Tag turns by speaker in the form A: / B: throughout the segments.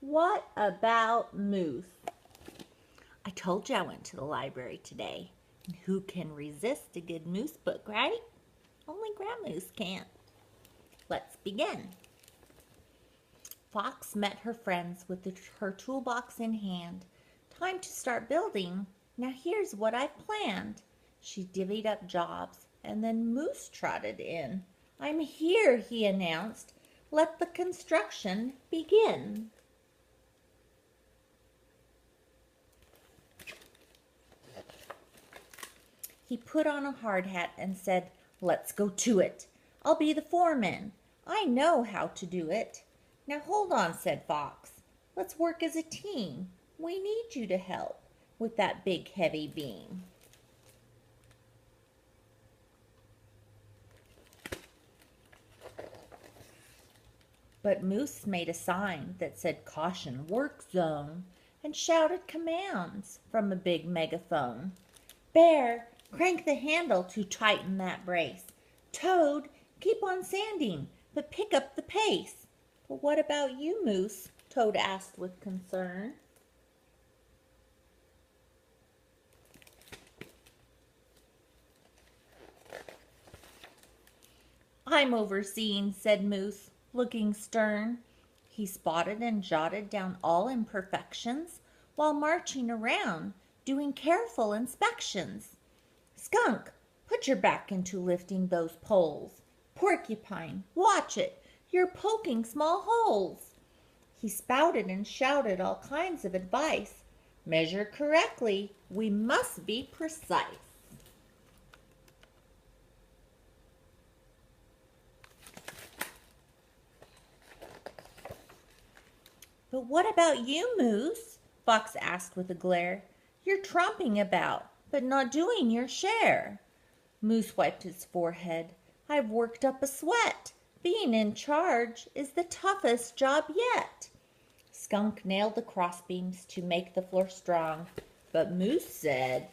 A: What about Moose? I told you I went to the library today. And who can resist a good moose book, right? Only Grandmoose can't. Let's begin. Fox met her friends with her toolbox in hand. Time to start building. Now here's what I've planned. She divvied up jobs, and then Moose trotted in. I'm here, he announced. Let the construction begin. He put on a hard hat and said, let's go to it. I'll be the foreman. I know how to do it. Now hold on, said Fox. Let's work as a team. We need you to help with that big heavy beam. But Moose made a sign that said caution, work zone, and shouted commands from a big megaphone. Bear, crank the handle to tighten that brace. Toad, keep on sanding, but pick up the pace. But what about you, Moose? Toad asked with concern. I'm overseeing, said Moose, looking stern. He spotted and jotted down all imperfections while marching around, doing careful inspections. Skunk, put your back into lifting those poles. Porcupine, watch it, you're poking small holes. He spouted and shouted all kinds of advice. Measure correctly, we must be precise. But what about you, Moose? Fox asked with a glare. You're tromping about, but not doing your share. Moose wiped his forehead. I've worked up a sweat. Being in charge is the toughest job yet. Skunk nailed the crossbeams to make the floor strong, but Moose said,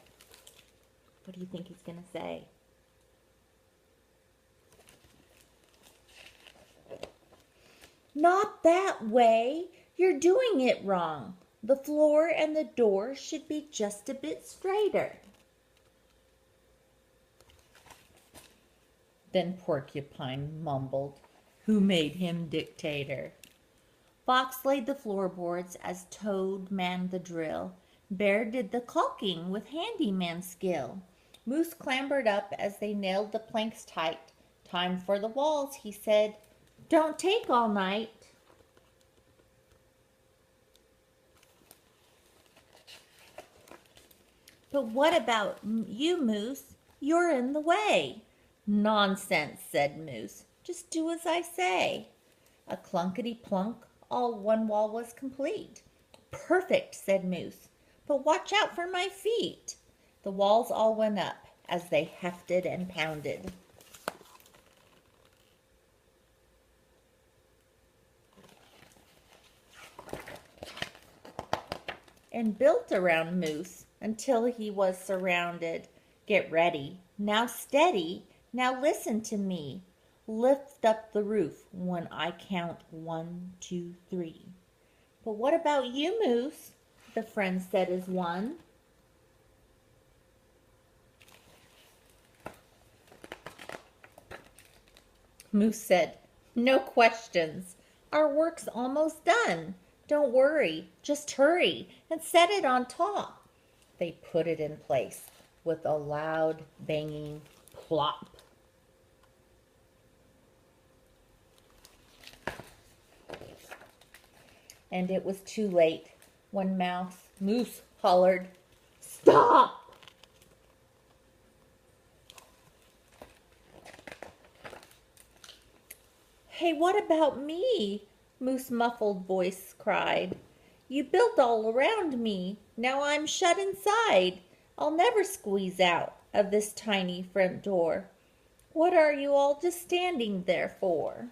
A: what do you think he's going to say? Not that way. You're doing it wrong. The floor and the door should be just a bit straighter. Then Porcupine mumbled, who made him dictator? Fox laid the floorboards as Toad manned the drill. Bear did the caulking with handyman skill. Moose clambered up as they nailed the planks tight. Time for the walls, he said. Don't take all night. But what about you, Moose? You're in the way. Nonsense, said Moose. Just do as I say. A clunkety-plunk, all one wall was complete. Perfect, said Moose. But watch out for my feet. The walls all went up as they hefted and pounded. And built around Moose until he was surrounded. Get ready. Now steady. Now listen to me. Lift up the roof when I count 1, 2, 3. But what about you, Moose? The friend said as one. Moose said, no questions. Our work's almost done. Don't worry, just hurry and set it on top. They put it in place with a loud banging plop. And it was too late when Moose hollered, stop! Hey, what about me? Moose's muffled voice cried. You built all around me. Now I'm shut inside. I'll never squeeze out of this tiny front door. What are you all just standing there for?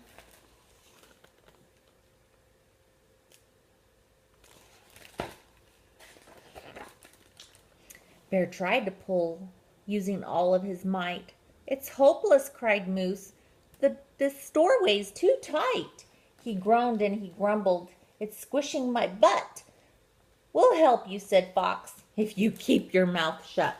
A: Bear tried to pull, using all of his might. It's hopeless, cried Moose. This doorway's too tight. He groaned and he grumbled. It's squishing my butt. We'll help you, said Fox, if you keep your mouth shut.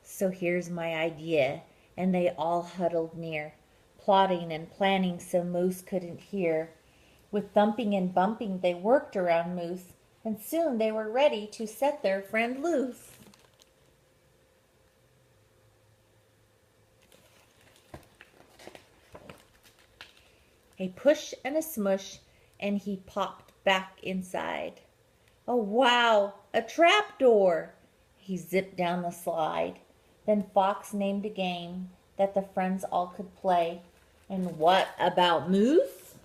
A: So here's my idea, and they all huddled near, plotting and planning so Moose couldn't hear. With thumping and bumping they worked around Moose, and soon they were ready to set their friend loose. A push and a smush, and he popped back inside. Oh, wow, a trapdoor! He zipped down the slide. Then Fox named a game that the friends all could play. And what about Moose?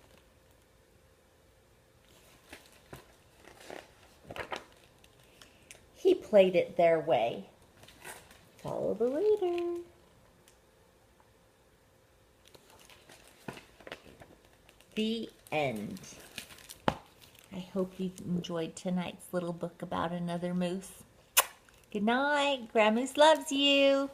A: He played it their way. Follow the leader. The end. I hope you enjoyed tonight's little book about another moose. Good night. Grandmoose loves you.